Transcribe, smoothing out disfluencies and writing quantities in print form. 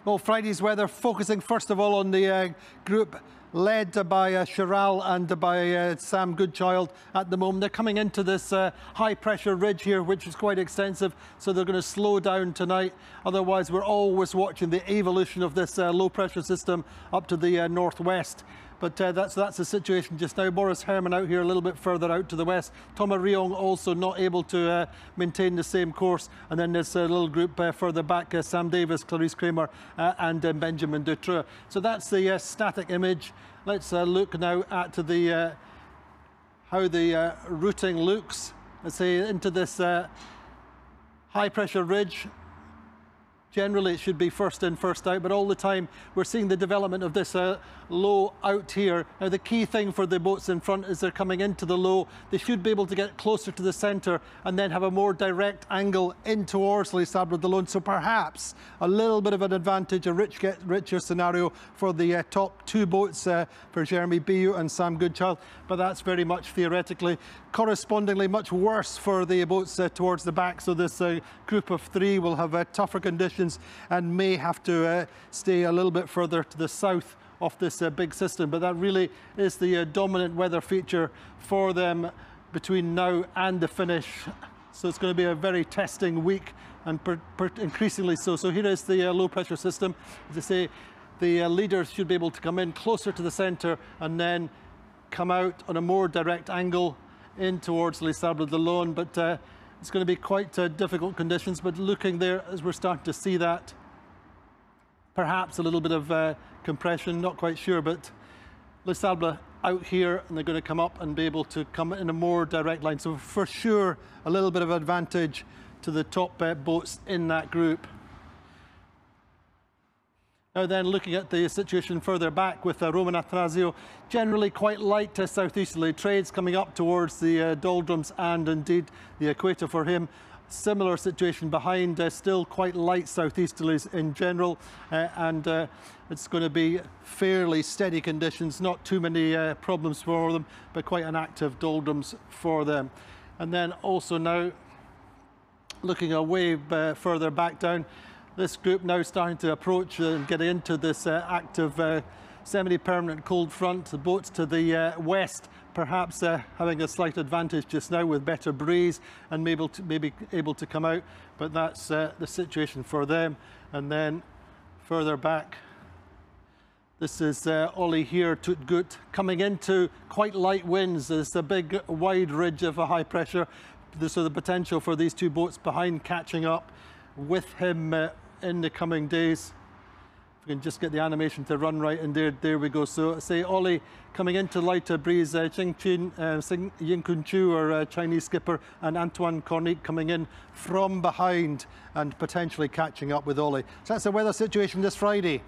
Well, Friday's weather focusing first of all on the group led by Chiral and by Sam Goodchild at the moment. They're coming into this high pressure ridge here, which is quite extensive, so they're going to slow down tonight. Otherwise, we're always watching the evolution of this low pressure system up to the northwest. But that's the situation just now. Boris Herman out here a little bit further out to the west. Thomas Riong also not able to maintain the same course. And then there's a little group further back, Sam Davis, Clarice Kramer and Benjamin Dutroux. So that's the static image. Let's look now at the how the routing looks. Let's say into this high pressure ridge. Generally, it should be first in, first out, but all the time we're seeing the development of this low out here. Now, the key thing for the boats in front is they're coming into the low. They should be able to get closer to the centre and then have a more direct angle in towards Les Sables d'Olonne. So perhaps a little bit of an advantage, a richer scenario for the top two boats for Jeremy Biou and Sam Goodchild, but that's very much theoretically. Correspondingly, much worse for the boats towards the back. So this group of three will have tougher conditions and may have to stay a little bit further to the south of this big system. But that really is the dominant weather feature for them between now and the finish. So it's going to be a very testing week, and increasingly so. So here is the low pressure system. As I say, the leaders should be able to come in closer to the centre and then come out on a more direct angle in towards Les Sables d'Olonne. But it's going to be quite difficult conditions, but looking there as we're starting to see that, perhaps a little bit of compression, not quite sure, but Les Sables out here, and they're going to come up and be able to come in a more direct line. So for sure, a little bit of advantage to the top boats in that group. Now then, looking at the situation further back with Roman Athanasio, generally quite light southeasterly trades coming up towards the doldrums and indeed the equator for him. Similar situation behind, still quite light southeasterlies in general, and it's going to be fairly steady conditions, not too many problems for them, but quite an active doldrums for them. And then also now, looking away further back down, this group now starting to approach and get into this active semi-permanent cold front. The boats to the west perhaps having a slight advantage just now with better breeze and maybe able to come out, but that's the situation for them. And then further back, this is Ollie here, Tut Gut, coming into quite light winds. There's a big wide ridge of a high pressure, so the potential for these two boats behind catching up with him in the coming days. If we can just get the animation to run right, and there we go. So say Ollie coming into lighter breeze, Ying-Kun Chu, our Chinese skipper, and Antoine Chronique coming in from behind and potentially catching up with Ollie. So that's the weather situation this Friday.